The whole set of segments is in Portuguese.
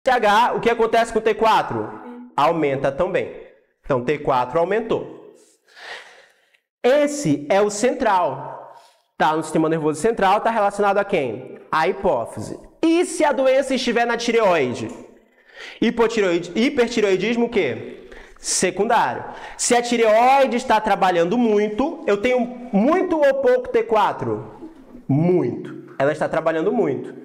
TSH, o que acontece com o T4? Aumenta também. Então, T4 aumentou. Esse é o central. Tá no sistema nervoso central, está relacionado a quem? A hipófise. E se a doença estiver na tireoide? Hipertireoidismo o quê? Secundário. Se a tireoide está trabalhando muito, eu tenho muito ou pouco T4? Muito. Ela está trabalhando muito.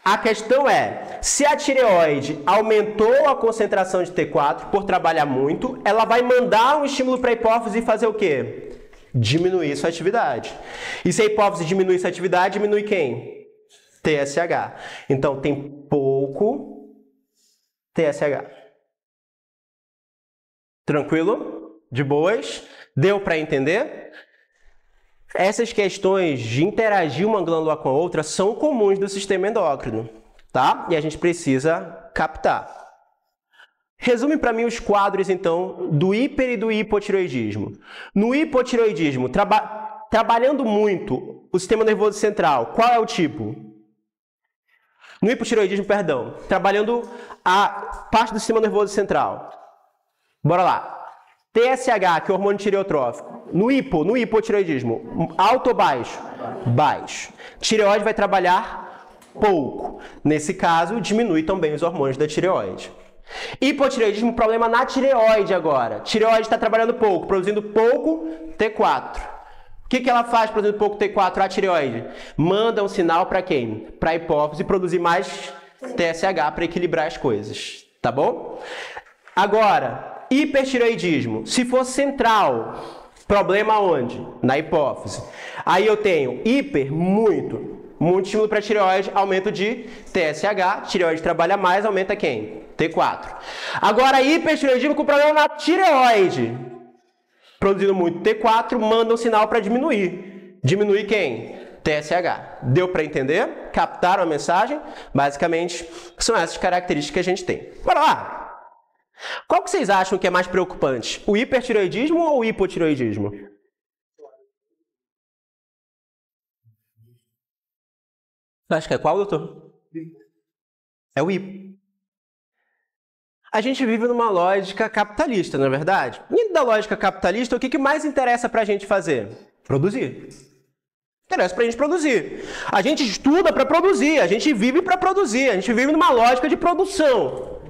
A questão é, se a tireoide aumentou a concentração de T4 por trabalhar muito, ela vai mandar um estímulo para a hipófise e fazer o quê? Diminuir sua atividade. E se a hipófise diminui sua atividade, diminui quem? TSH. Então, tem pouco TSH. Tranquilo? De boas? Deu para entender? Essas questões de interagir uma glândula com a outra são comuns do sistema endócrino, tá? E a gente precisa captar. Resume para mim os quadros, então, do hiper e do hipotireoidismo. No hipotireoidismo, trabalhando muito o sistema nervoso central, qual é o tipo? No hipotireoidismo, perdão, trabalhando a parte do sistema nervoso central. Bora lá. TSH, que é o hormônio tireotrófico. No hipotireoidismo, alto ou baixo? Baixo. Tireoide vai trabalhar pouco. Nesse caso, diminui também os hormônios da tireoide. Hipotireoidismo, problema na tireoide agora. Tireoide está trabalhando pouco, produzindo pouco T4. O que ela faz produzindo pouco T4 a tireoide? Manda um sinal para quem? Para a hipófise produzir mais TSH para equilibrar as coisas. Tá bom? Agora, hipertireoidismo, se for central, problema onde? Na hipófise. Aí eu tenho hiper, muito estímulo para tireoide, aumento de TSH, tireoide trabalha mais, aumenta quem? T4. Agora, hipertireoidismo com problema na tireoide, produzindo muito T4, manda um sinal para diminuir. Diminuir quem? TSH. Deu para entender? Captaram a mensagem? Basicamente, são essas características que a gente tem. Bora lá! Qual que vocês acham que é mais preocupante? O hipertireoidismo ou o hipotireoidismo? Você acha que é qual, doutor? É o hipo. A gente vive numa lógica capitalista, não é verdade? E da lógica capitalista, o que mais interessa para a gente fazer? Produzir. Interessa para a gente produzir. A gente estuda para produzir, a gente vive para produzir, a gente vive numa lógica de produção.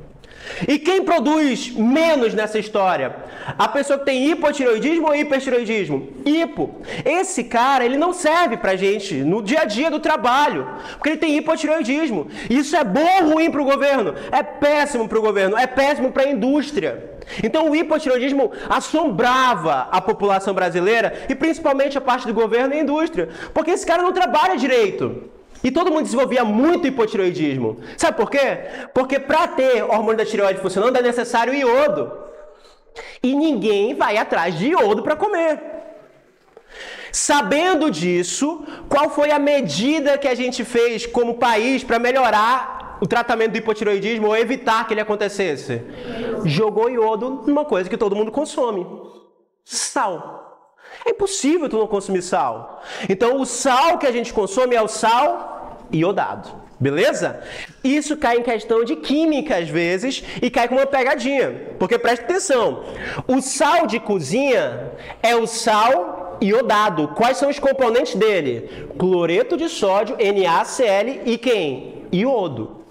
E quem produz menos nessa história? A pessoa que tem hipotireoidismo ou hipertireoidismo? Hipo. Esse cara, ele não serve pra gente no dia a dia do trabalho, porque ele tem hipotireoidismo. Isso é bom ou ruim para o governo? É péssimo para o governo, é péssimo para a indústria. Então o hipotireoidismo assombrava a população brasileira e principalmente a parte do governo e a indústria, porque esse cara não trabalha direito. E todo mundo desenvolvia muito hipotireoidismo. Sabe por quê? Porque para ter hormônio da tireoide funcionando é necessário iodo. E ninguém vai atrás de iodo para comer. Sabendo disso, qual foi a medida que a gente fez como país para melhorar o tratamento do hipotireoidismo ou evitar que ele acontecesse? Jogou iodo numa coisa que todo mundo consome. Sal. É impossível tu não consumir sal. Então o sal que a gente consome é o sal iodado. Beleza? Isso cai em questão de química às vezes e cai com uma pegadinha. Porque presta atenção, o sal de cozinha é o sal iodado. Quais são os componentes dele? Cloreto de sódio, NaCl e quem? Iodo.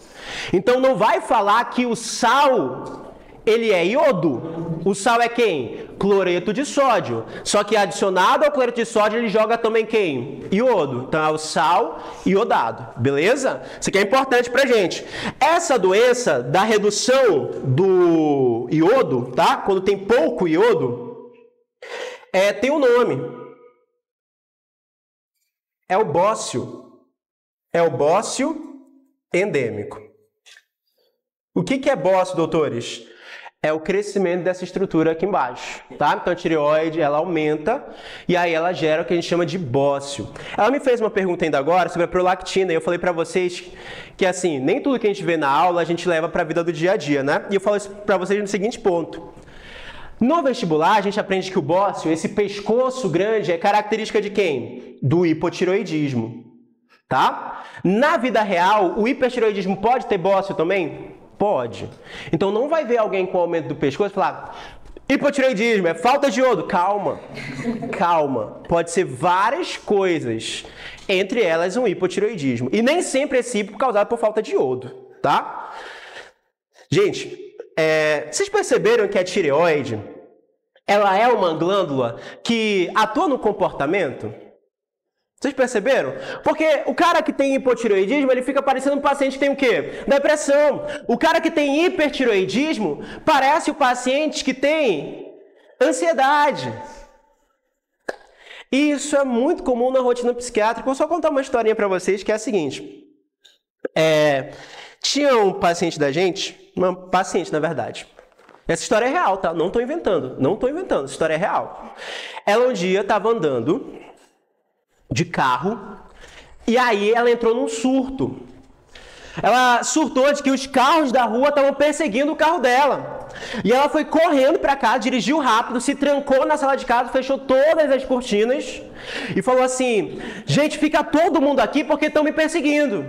Então não vai falar que o sal ele é iodo. O sal é quem? Cloreto de sódio. Só que adicionado ao cloreto de sódio, ele joga também quem? Iodo. Então é o sal iodado. Beleza? Isso aqui é importante pra gente. Essa doença da redução do iodo, tá? Quando tem pouco iodo, tem um nome. É o bócio. É o bócio endêmico. O que é bócio, doutores? É o crescimento dessa estrutura aqui embaixo, tá? Então a tireoide, ela aumenta e aí ela gera o que a gente chama de bócio. Ela me fez uma pergunta ainda agora sobre a prolactina e eu falei pra vocês que assim, nem tudo que a gente vê na aula a gente leva pra vida do dia a dia, né? E eu falo isso pra vocês no seguinte ponto. No vestibular a gente aprende que o bócio, esse pescoço grande, é característica de quem? Do hipotireoidismo, tá? Na vida real, o hipertireoidismo pode ter bócio também? Pode. Então não vai ver alguém com aumento do pescoço e falar: hipotireoidismo, é falta de iodo. Calma, calma. Pode ser várias coisas, entre elas um hipotireoidismo. E nem sempre esse hipo causado por falta de iodo, tá? Gente, vocês perceberam que a tireoide, ela é uma glândula que atua no comportamento? Vocês perceberam? Porque o cara que tem hipotireoidismo, ele fica parecendo um paciente que tem o quê? Depressão. O cara que tem hipertireoidismo parece o paciente que tem ansiedade. E isso é muito comum na rotina psiquiátrica. Vou só contar uma historinha para vocês que é a seguinte. Tinha um paciente da gente, uma paciente na verdade. Essa história é real, tá? Não estou inventando, essa história é real. Ela um dia estava andando de carro, e aí ela entrou num surto. Ela surtou de que os carros da rua estavam perseguindo o carro dela. E ela foi correndo para casa, dirigiu rápido, se trancou na sala de casa, fechou todas as cortinas e falou assim: gente, fica todo mundo aqui porque estão me perseguindo.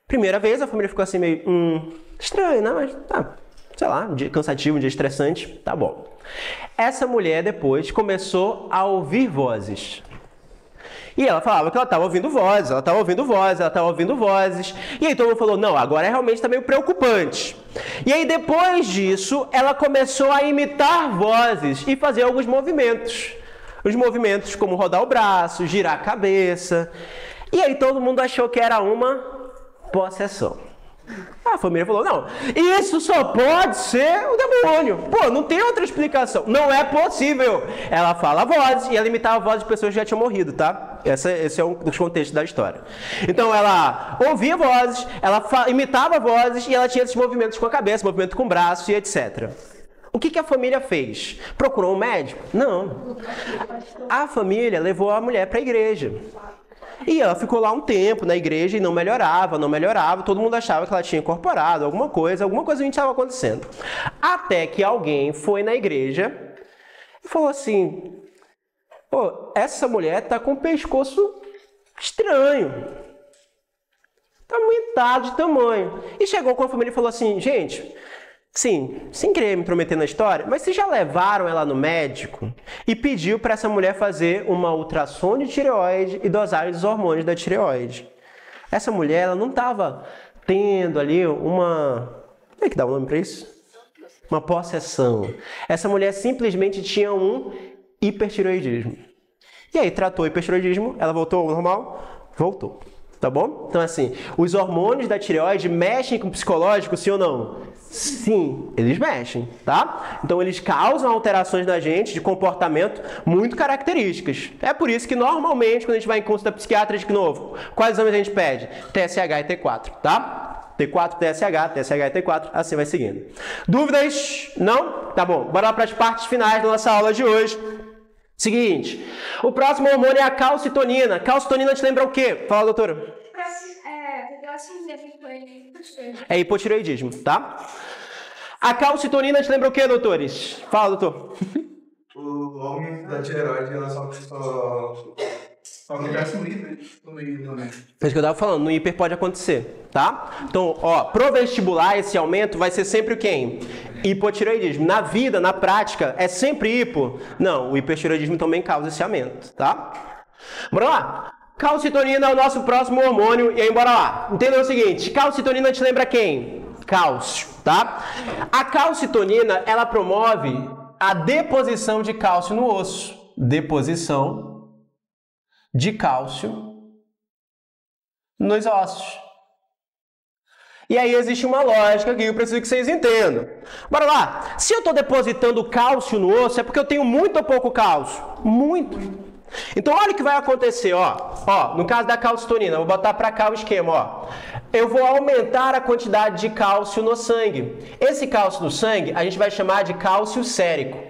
Primeira vez a família ficou assim meio, estranho, né? Mas tá, sei lá, um dia cansativo, um dia estressante, tá bom. Essa mulher depois começou a ouvir vozes. E ela falava que ela estava ouvindo vozes, E aí todo mundo falou: não, agora realmente está meio preocupante. E aí depois disso, ela começou a imitar vozes e fazer alguns movimentos. Os movimentos como rodar o braço, girar a cabeça. E aí todo mundo achou que era uma possessão. A família falou: não, isso só pode ser o demônio. Pô, não tem outra explicação. Não é possível. Ela fala vozes e ela imitava vozes de pessoas que já tinham morrido, tá? Esse é um dos contextos da história. Então ela ouvia vozes, ela imitava vozes e ela tinha esses movimentos com a cabeça, movimento com o braço e etc. O que a família fez? Procurou um médico? Não. A família levou a mulher para a igreja. E ela ficou lá um tempo na igreja e não melhorava. Todo mundo achava que ela tinha incorporado alguma coisa ruim estava acontecendo. Até que alguém foi na igreja e falou assim: pô, essa mulher tá com o pescoço estranho. Tá aumentado de tamanho. E chegou com a família e falou assim: gente, sim, sem querer me intrometer na história, mas vocês já levaram ela no médico e pediu para essa mulher fazer uma ultrassom de tireoide e dosagem dos hormônios da tireoide. Essa mulher, ela não estava tendo ali uma... Como é que dá o nome para isso? Uma possessão. Essa mulher simplesmente tinha um hipertireoidismo. E aí tratou o hipertireoidismo, ela voltou ao normal? Voltou. Tá bom? Então assim, os hormônios da tireoide mexem com o psicológico, sim ou não? Sim, eles mexem, tá? Então eles causam alterações na gente de comportamento muito características. É por isso que normalmente quando a gente vai em consulta psiquiatra de novo, quais exames a gente pede? TSH e T4, tá? T4, TSH e T4, assim vai seguindo. Dúvidas? Não? Tá bom, bora lá para as partes finais da nossa aula de hoje. Seguinte, o próximo hormônio é a calcitonina. Calcitonina te lembra o quê? Fala, doutora. É hipotireoidismo, tá? A calcitonina te lembra o quê, doutores? Fala, doutor. O aumento da tireoide, ela só acontece no hiper, no hiper também. É isso que eu tava falando, no hiper pode acontecer, tá? Então, ó, pro vestibular esse aumento vai ser sempre o quem? Hipotireoidismo. Na vida, na prática, é sempre hipo? Não, o hipertireoidismo também causa esse aumento, tá? Bora lá! Calcitonina é o nosso próximo hormônio e aí bora lá. Entendeu o seguinte, calcitonina te lembra quem? Cálcio, tá? A calcitonina, ela promove a deposição de cálcio no osso. Deposição de cálcio nos ossos. E aí existe uma lógica que eu preciso que vocês entendam. Bora lá. Se eu estou depositando cálcio no osso, é porque eu tenho muito ou pouco cálcio? Muito. Então olha o que vai acontecer, ó. No caso da calcitonina, vou botar para cá o esquema, ó. Eu vou aumentar a quantidade de cálcio no sangue. Esse cálcio no sangue a gente vai chamar de cálcio sérico.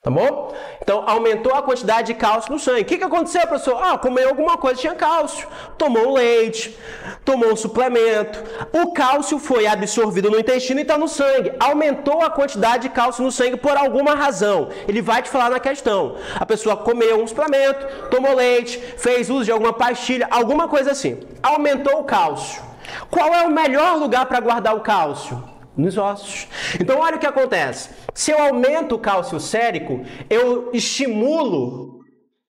Tá bom? Então, aumentou a quantidade de cálcio no sangue. O que aconteceu, professor? Comeu alguma coisa, tinha cálcio. Tomou um leite, tomou um suplemento. O cálcio foi absorvido no intestino e está no sangue. Aumentou a quantidade de cálcio no sangue por alguma razão. Ele vai te falar na questão. A pessoa comeu um suplemento, tomou leite, fez uso de alguma pastilha, alguma coisa assim. Aumentou o cálcio. Qual é o melhor lugar para guardar o cálcio? Nos ossos. Então, olha o que acontece. Se eu aumento o cálcio sérico, eu estimulo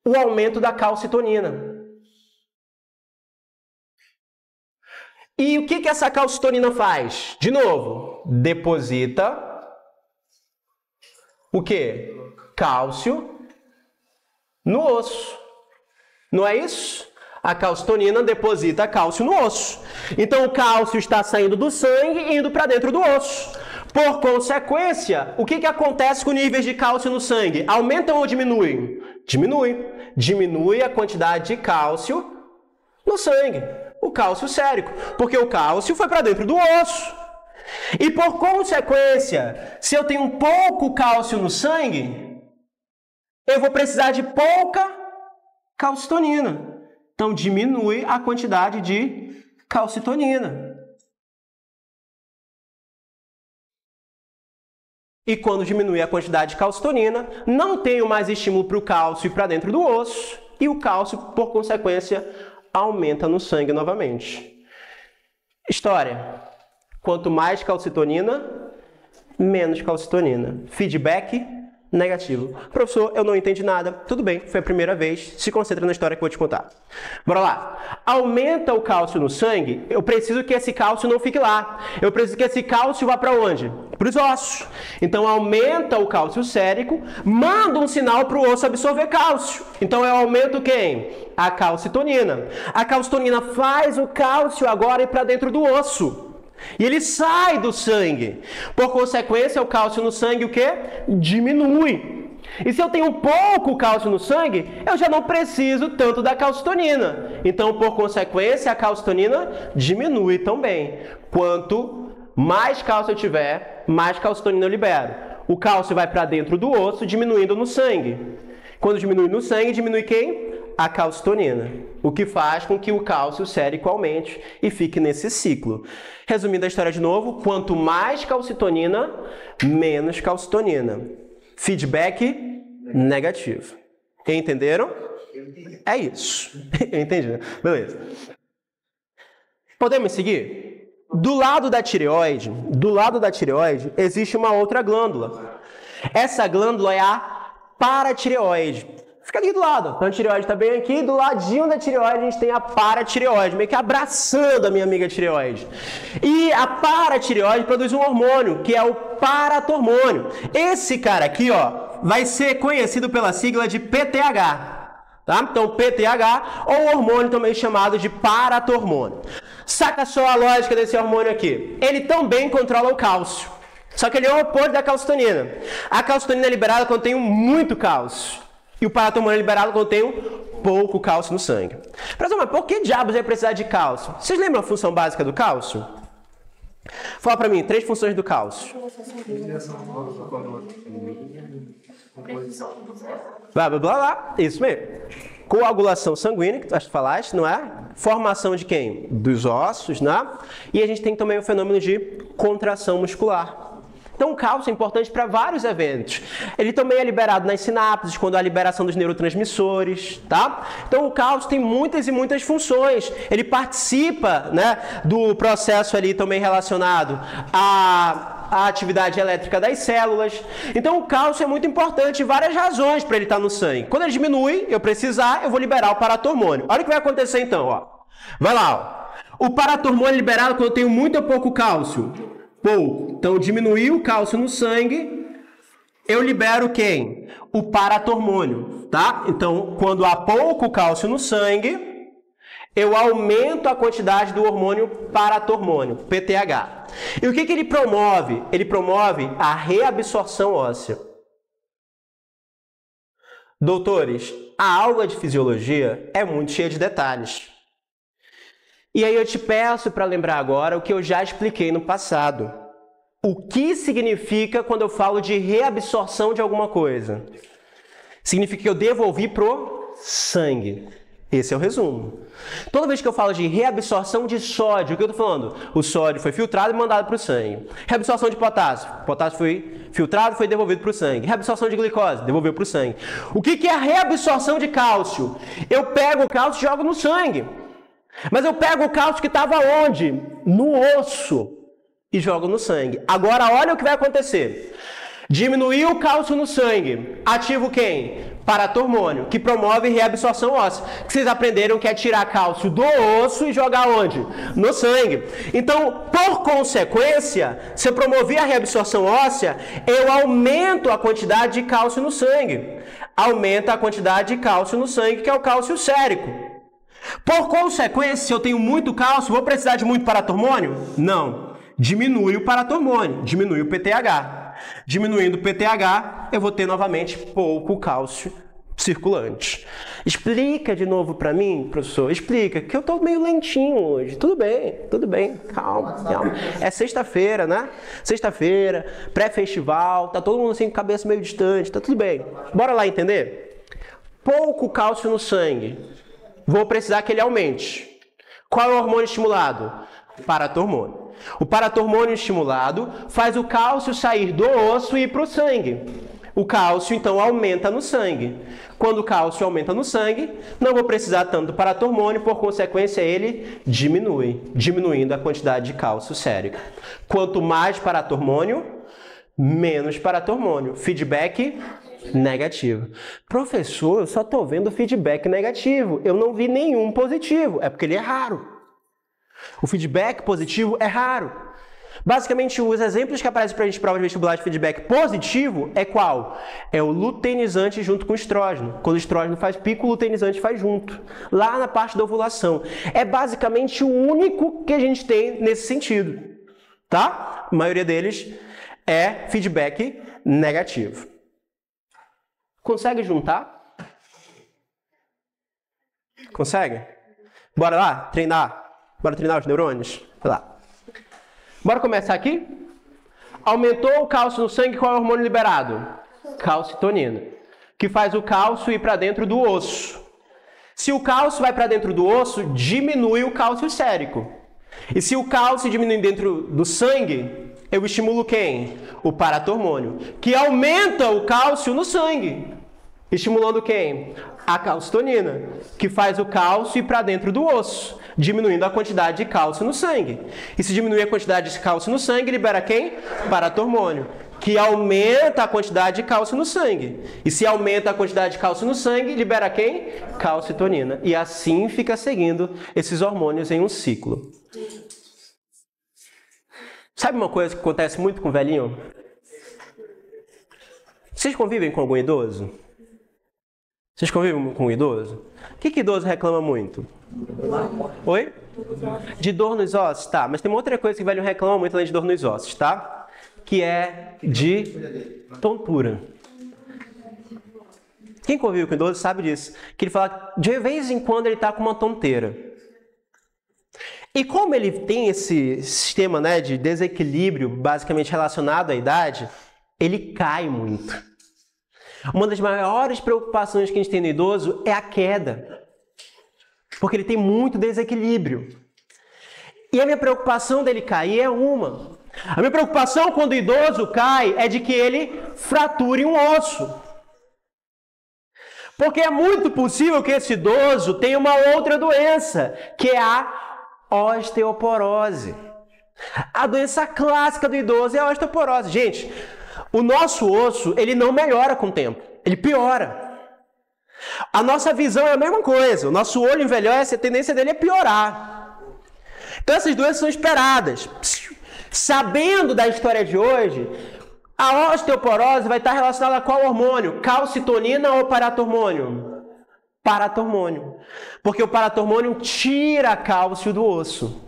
o aumento da calcitonina. E o que essa calcitonina faz? De novo, deposita o quê? Cálcio no osso. Não é isso? A calcitonina deposita cálcio no osso. Então o cálcio está saindo do sangue e indo para dentro do osso. Por consequência, o que acontece com níveis de cálcio no sangue? Aumentam ou diminuem? Diminui. Diminui a quantidade de cálcio no sangue. O cálcio sérico. Porque o cálcio foi para dentro do osso. E por consequência, se eu tenho um pouco cálcio no sangue, eu vou precisar de pouca calcitonina. Então, diminui a quantidade de calcitonina. E quando diminui a quantidade de calcitonina, não tenho mais estímulo para o cálcio ir para dentro do osso. E o cálcio, por consequência, aumenta no sangue novamente. História. Quanto mais calcitonina, menos calcitonina. Feedback negativo. Professor, eu não entendi nada. Tudo bem, foi a primeira vez. Se concentra na história que eu vou te contar. Bora lá. Aumenta o cálcio no sangue, eu preciso que esse cálcio não fique lá. Eu preciso que esse cálcio vá para onde? Para os ossos. Então aumenta o cálcio sérico, manda um sinal para o osso absorver cálcio. Então eu aumento quem? A calcitonina. A calcitonina faz o cálcio agora ir para dentro do osso. E ele sai do sangue. Por consequência, o cálcio no sangue o quê? Diminui. E se eu tenho pouco cálcio no sangue, eu já não preciso tanto da calcitonina. Então, por consequência, a calcitonina diminui também. Quanto mais cálcio eu tiver, mais calcitonina eu libero. O cálcio vai para dentro do osso, diminuindo no sangue. Quando diminui no sangue, diminui quem? A calcitonina, o que faz com que o cálcio sérico aumente e fique nesse ciclo. Resumindo a história de novo, quanto mais calcitonina, menos calcitonina. Feedback negativo. Entenderam? É isso. Eu entendi. Beleza. Podemos seguir? Do lado da tireoide, existe uma outra glândula. Essa glândula é a paratireoide. Fica ali do lado. Então a tireoide está bem aqui, do ladinho da tireoide a gente tem a paratireoide, meio que abraçando a minha amiga tireoide. E a paratireoide produz um hormônio, que é o paratormônio. Esse cara aqui, ó, vai ser conhecido pela sigla de PTH. Tá? Então PTH, ou hormônio também chamado de paratormônio. Saca só a lógica desse hormônio aqui. Ele também controla o cálcio. Só que ele é o oposto da calcitonina. A calcitonina é liberada quando tem muito cálcio. E o paratormônio é liberado quando tem pouco cálcio no sangue. Professor, mas por que diabos vai precisar de cálcio? Vocês lembram a função básica do cálcio? Fala pra mim, 3 funções do cálcio. Blá, blá, blá, blá. Isso mesmo. Coagulação sanguínea, que tu falaste, não é? Formação de quem? Dos ossos, né? E a gente tem também o fenômeno de contração muscular. Então o cálcio é importante para vários eventos. Ele também é liberado nas sinapses, quando há a liberação dos neurotransmissores, tá? Então o cálcio tem muitas e muitas funções. Ele participa, né, do processo ali também relacionado à atividade elétrica das células. Então o cálcio é muito importante, várias razões para ele estar no sangue. Quando ele diminui, eu vou liberar o paratormônio. Olha o que vai acontecer então, ó. Vai lá, ó. O paratormônio é liberado quando eu tenho muito ou pouco cálcio? Pouco. Então, diminuir o cálcio no sangue, eu libero quem? O paratormônio, tá? Então, quando há pouco cálcio no sangue, eu aumento a quantidade do hormônio paratormônio, PTH. E o que ele promove? Ele promove a reabsorção óssea. Doutores, a aula de fisiologia é muito cheia de detalhes. E aí eu te peço para lembrar agora o que eu já expliquei no passado. O que significa quando eu falo de reabsorção de alguma coisa? Significa que eu devolvi pro sangue. Esse é o resumo. Toda vez que eu falo de reabsorção de sódio, o que eu estou falando? O sódio foi filtrado e mandado para o sangue. Reabsorção de potássio. O potássio foi filtrado e foi devolvido para o sangue. Reabsorção de glicose, devolveu para o sangue. O que é a reabsorção de cálcio? Eu pego o cálcio e jogo no sangue. Mas eu pego o cálcio que estava onde? no osso e jogam no sangue. Agora olha o que vai acontecer. Diminuiu o cálcio no sangue. Ativo quem? Paratormônio, que promove reabsorção óssea. Que vocês aprenderam que é tirar cálcio do osso e jogar onde? No sangue. Então, por consequência, se eu promover a reabsorção óssea, eu aumento a quantidade de cálcio no sangue. Aumenta a quantidade de cálcio no sangue, que é o cálcio sérico. Por consequência, se eu tenho muito cálcio, vou precisar de muito paratormônio? Não. Diminui o paratormônio, diminui o PTH. Diminuindo o PTH, eu vou ter novamente pouco cálcio circulante. Explica de novo para mim, professor. Explica, que eu tô meio lentinho hoje. Tudo bem. Calma. É sexta-feira, né? Sexta-feira, pré-festival, tá todo mundo assim com a cabeça meio distante, tá tudo bem. Bora lá entender? Pouco cálcio no sangue. Vou precisar que ele aumente. Qual é o hormônio estimulado? Paratormônio. O paratormônio estimulado faz o cálcio sair do osso e ir para o sangue. O cálcio, então, aumenta no sangue. Quando o cálcio aumenta no sangue, não vou precisar tanto do paratormônio, por consequência, ele diminui, diminuindo a quantidade de cálcio sérico. Quanto mais paratormônio, menos paratormônio. Feedback negativo. Professor, eu só estou vendo feedback negativo. Eu não vi nenhum positivo. É porque ele é raro. O feedback positivo é raro. Basicamente, os exemplos que aparecem para a gente em prova de vestibular de feedback positivo é qual? É o luteinizante junto com o estrógeno. Quando o estrógeno faz pico, o luteinizante faz junto. Lá na parte da ovulação. É basicamente o único que a gente tem nesse sentido. Tá? A maioria deles é feedback negativo. Consegue juntar? Consegue? Bora lá treinar? Bora treinar os neurônios? Vai lá. Bora começar aqui? Aumentou o cálcio no sangue, qual é o hormônio liberado? Calcitonina. Que faz o cálcio ir para dentro do osso. Se o cálcio vai para dentro do osso, diminui o cálcio sérico. E se o cálcio diminui dentro do sangue, eu estimulo quem? O paratormônio. Que aumenta o cálcio no sangue. Estimulando quem? A calcitonina, que faz o cálcio ir para dentro do osso, diminuindo a quantidade de cálcio no sangue. E se diminuir a quantidade de cálcio no sangue, libera quem? Paratormônio, que aumenta a quantidade de cálcio no sangue. E se aumenta a quantidade de cálcio no sangue, libera quem? Calcitonina. E assim fica seguindo esses hormônios em um ciclo. Sabe uma coisa que acontece muito com o velhinho? Vocês convivem com algum idoso? Vocês convivem com um idoso? O que idoso reclama muito? Oi? De dor nos ossos? Tá, mas tem uma outra coisa que o velho reclama muito além de dor nos ossos, tá? Que é de tontura. Quem convive com idoso sabe disso. Que ele fala que de vez em quando ele tá com uma tonteira. E como ele tem esse sistema, né, de desequilíbrio basicamente relacionado à idade, ele cai muito. Uma das maiores preocupações que a gente tem no idoso é a queda. Porque ele tem muito desequilíbrio. E a minha preocupação dele cair é uma. A minha preocupação quando o idoso cai é de que ele frature um osso. Porque é muito possível que esse idoso tenha uma outra doença, que é a osteoporose. A doença clássica do idoso é a osteoporose. Gente, o nosso osso, ele não melhora com o tempo, ele piora. A nossa visão é a mesma coisa, o nosso olho envelhece, a tendência dele é piorar. Então essas doenças são esperadas. Sabendo da história de hoje, a osteoporose vai estar relacionada a qual hormônio? Calcitonina ou paratormônio? Paratormônio. Porque o paratormônio tira cálcio do osso.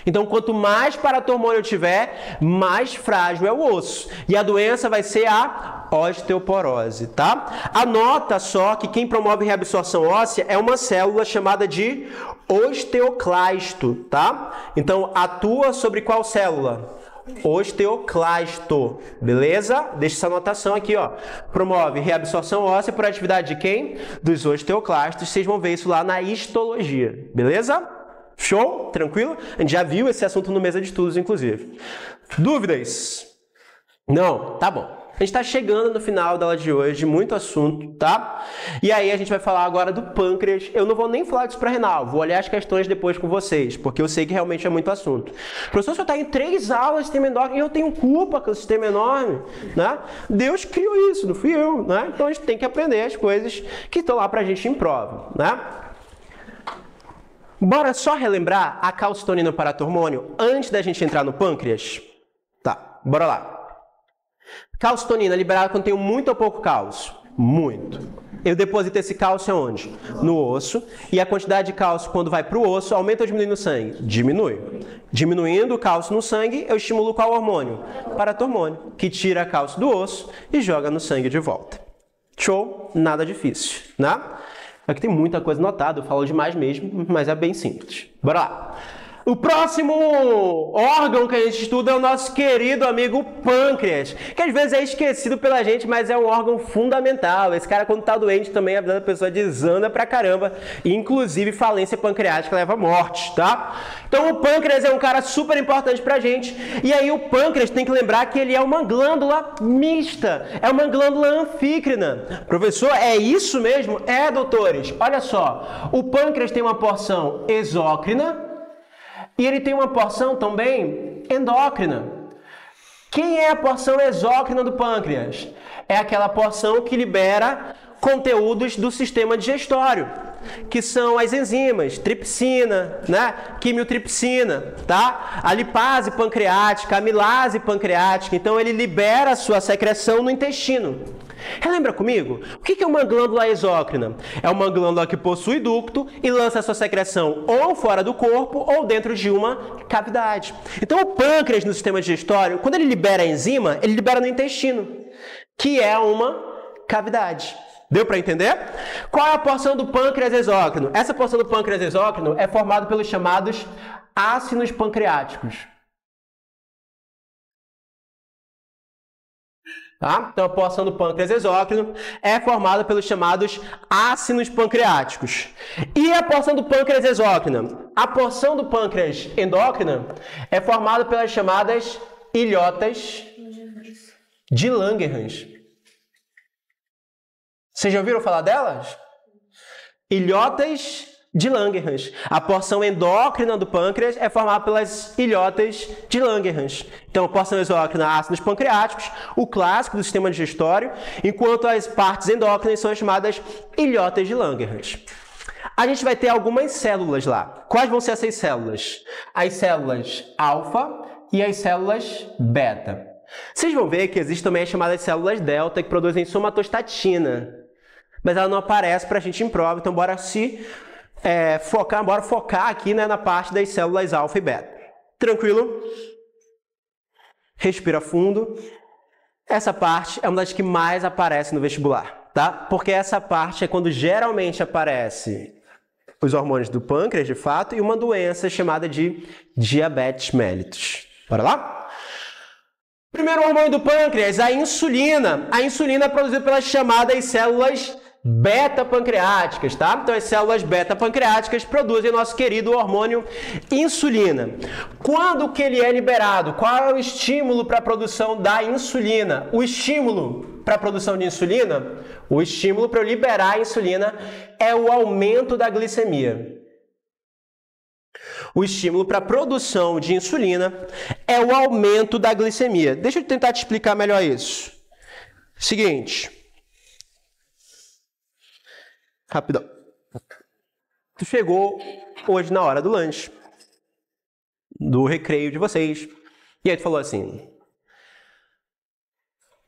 Então, quanto mais paratormônio eu tiver, mais frágil é o osso. E a doença vai ser a osteoporose, tá? Anota só que quem promove reabsorção óssea é uma célula chamada de osteoclasto, tá? Então, atua sobre qual célula? Osteoclasto, beleza? Deixa essa anotação aqui, ó. Promove reabsorção óssea por atividade de quem? Dos osteoclastos. Vocês vão ver isso lá na histologia, beleza? Show? Tranquilo? A gente já viu esse assunto no Mesa de Estudos, inclusive. Dúvidas? Não? Tá bom. A gente está chegando no final da aula de hoje, muito assunto, tá? E aí a gente vai falar agora do pâncreas. Eu não vou nem falar de suprarrenal, vou olhar as questões depois com vocês, porque eu sei que realmente é muito assunto. Professor, você está em 3 aulas de sistema endócrino e eu tenho culpa com o sistema enorme, né? Deus criou isso, não fui eu, né? Então a gente tem que aprender as coisas que estão lá pra gente em prova, né? Bora só relembrar a calcitonina paratormônio antes da gente entrar no pâncreas? Tá, bora lá. Calcitonina liberada quando tenho muito ou pouco cálcio? Muito. Eu deposito esse cálcio aonde? No osso. E a quantidade de cálcio quando vai para o osso aumenta ou diminui no sangue? Diminui. Diminuindo o cálcio no sangue, eu estimulo qual hormônio? Paratormônio, que tira cálcio do osso e joga no sangue de volta. Show? Nada difícil, né? Aqui tem muita coisa anotada, eu falo demais mesmo, mas é bem simples. Bora lá. O próximo órgão que a gente estuda é o nosso querido amigo pâncreas, que às vezes é esquecido pela gente, mas é um órgão fundamental. Esse cara, quando tá doente, também a vida da pessoa desanda pra caramba, e inclusive falência pancreática leva à morte, tá? Então o pâncreas é um cara super importante pra gente, e aí o pâncreas tem que lembrar que ele é uma glândula mista, é uma glândula anfícrina. Professor, é isso mesmo? É, doutores. Olha só, o pâncreas tem uma porção exócrina, e ele tem uma porção também endócrina. Quem é a porção exócrina do pâncreas? É aquela porção que libera conteúdos do sistema digestório, que são as enzimas, tripsina, né? Quimiotripsina, tá? A lipase pancreática, a amilase pancreática. Então ele libera a sua secreção no intestino. Relembra comigo? O que é uma glândula exócrina? É uma glândula que possui ducto e lança a sua secreção ou fora do corpo ou dentro de uma cavidade. Então o pâncreas no sistema digestório, quando ele libera a enzima, ele libera no intestino, que é uma cavidade. Deu para entender? Qual é a porção do pâncreas exócrino? Essa porção do pâncreas exócrino é formada pelos chamados ácidos pancreáticos. Tá? Então a porção do pâncreas exócrino é formada pelos chamados ácidos pancreáticos. E a porção do pâncreas exócrina? A porção do pâncreas endócrina é formada pelas chamadas ilhotas de Langerhans. Vocês já ouviram falar delas? Ilhotas de Langerhans. A porção endócrina do pâncreas é formada pelas ilhotas de Langerhans. Então, a porção exócrina, ácidos pancreáticos, o clássico do sistema digestório, enquanto as partes endócrinas são chamadas ilhotas de Langerhans. A gente vai ter algumas células lá. Quais vão ser essas células? As células alfa e as células beta. Vocês vão ver que existem também as chamadas células delta, que produzem somatostatina. Mas ela não aparece para a gente em prova, então bora focar aqui, né, na parte das células alfa e beta. Tranquilo? Respira fundo. Essa parte é uma das que mais aparece no vestibular, tá? Porque essa parte é quando geralmente aparece os hormônios do pâncreas, de fato, e uma doença chamada de diabetes mellitus. Bora lá? Primeiro hormônio do pâncreas, a insulina. A insulina é produzida pelas chamadas células beta-pancreáticas, tá? Então as células beta-pancreáticas produzem o nosso querido hormônio insulina. Quando que ele é liberado? Qual é o estímulo para a produção da insulina? O estímulo para a produção de insulina, o estímulo para eu liberar a insulina é o aumento da glicemia. O estímulo para a produção de insulina é o aumento da glicemia. Deixa eu tentar te explicar melhor isso. Seguinte. Rapidão. Tu chegou hoje na hora do lanche, do recreio de vocês, e aí tu falou assim,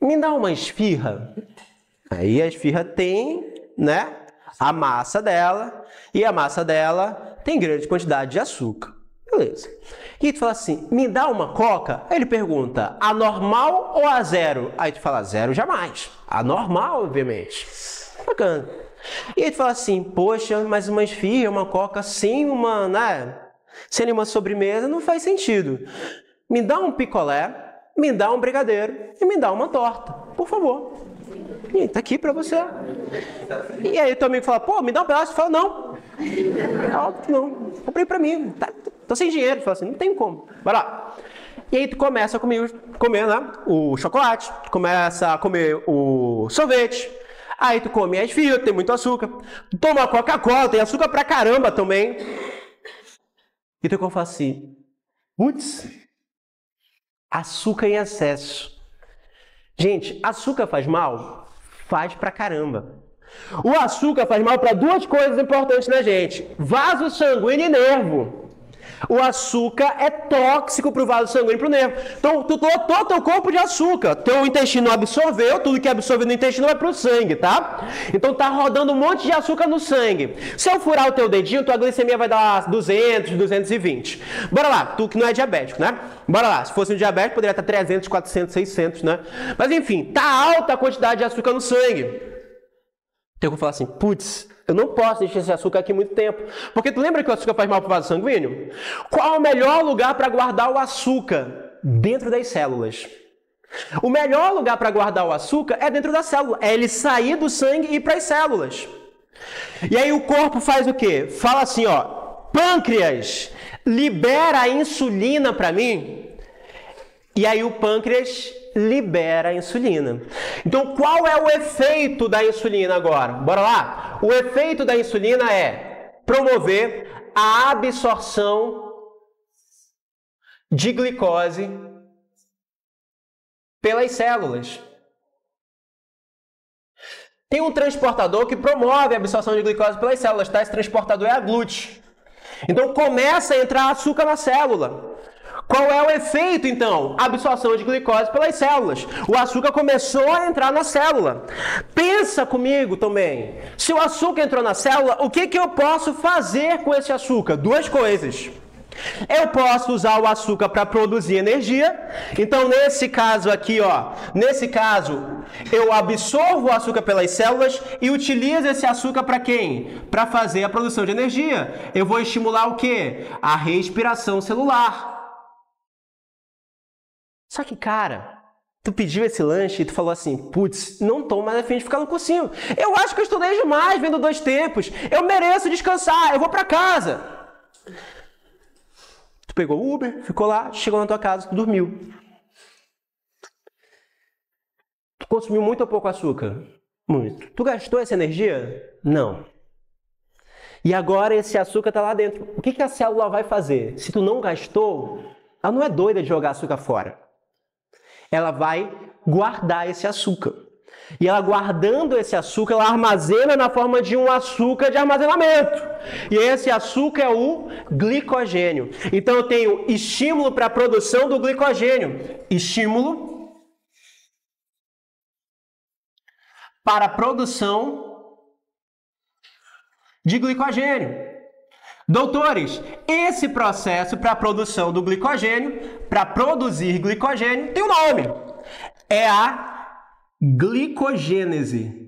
me dá uma esfirra. Aí a esfirra tem, né, a massa dela, e a massa dela tem grande quantidade de açúcar. Beleza. E aí tu fala assim, me dá uma coca? Aí ele pergunta, a normal ou a zero? Aí tu fala, zero jamais. A normal, obviamente. Bacana. E aí tu fala assim, poxa, mas uma esfirra, uma coca sem uma, né, sem nenhuma sobremesa não faz sentido. Me dá um picolé, me dá um brigadeiro e me dá uma torta, por favor. E tá aqui pra você. E aí teu amigo fala, pô, me dá um pedaço. Tu fala, não. Óbvio que não. Comprei pra mim. Tá Tô sem dinheiro. Fala assim, não tem como. Vai lá. E aí tu começa a comer né, o chocolate, tu começa a comer o sorvete. Aí tu come as filas, tem muito açúcar. Tu toma Coca-Cola, tem açúcar pra caramba também. E tu fala assim, putz, açúcar em excesso. Gente, açúcar faz mal? Faz pra caramba. O açúcar faz mal para duas coisas importantes na gente. Vaso sanguíneo e nervo. O açúcar é tóxico para o vaso sanguíneo e para o nervo. Então, tu lotou teu corpo de açúcar. Teu intestino absorveu, tudo que absorveu no intestino vai para o sangue, tá? Então, tá rodando um monte de açúcar no sangue. Se eu furar o teu dedinho, tua glicemia vai dar 200, 220. Bora lá, tu que não é diabético, né? Bora lá, se fosse um diabético, poderia estar 300, 400, 600, né? Mas, enfim, tá alta a quantidade de açúcar no sangue. Então, eu vou falar assim, putz, eu não posso deixar esse açúcar aqui muito tempo. Porque tu lembra que o açúcar faz mal para o vaso sanguíneo? Qual é o melhor lugar para guardar o açúcar? Dentro das células. O melhor lugar para guardar o açúcar é dentro da célula. É ele sair do sangue e ir para as células. E aí o corpo faz o quê? Fala assim, ó, pâncreas, libera a insulina para mim. E aí o pâncreas libera a insulina. Então, qual é o efeito da insulina agora? Bora lá? O efeito da insulina é promover a absorção de glicose pelas células. Tem um transportador que promove a absorção de glicose pelas células, tá? Esse transportador é a glute. Então, começa a entrar açúcar na célula. Qual é o efeito, então? Absorção de glicose pelas células. O açúcar começou a entrar na célula. Pensa comigo também. Se o açúcar entrou na célula, o que eu posso fazer com esse açúcar? Duas coisas. Eu posso usar o açúcar para produzir energia. Então, nesse caso aqui, ó, eu absorvo o açúcar pelas células e utilizo esse açúcar para quem? Para fazer a produção de energia. Eu vou estimular o quê? A respiração celular. Só que, cara, tu pediu esse lanche e tu falou assim, putz, não tô mais a fim de ficar no cursinho. Eu acho que eu estudei demais vendo 2 tempos. Eu mereço descansar, eu vou pra casa. Tu pegou o Uber, ficou lá, chegou na tua casa, tu dormiu. Tu consumiu muito ou pouco açúcar? Muito. Tu gastou essa energia? Não. E agora esse açúcar tá lá dentro. O que a célula vai fazer? Se tu não gastou, ela não é doida de jogar açúcar fora. Ela vai guardar esse açúcar. E ela guardando esse açúcar, ela armazena na forma de um açúcar de armazenamento. E esse açúcar é o glicogênio. Então eu tenho estímulo para a produção do glicogênio. Estímulo para a produção de glicogênio. Doutores, esse processo para a produção do glicogênio, para produzir glicogênio, tem um nome. É a glicogênese.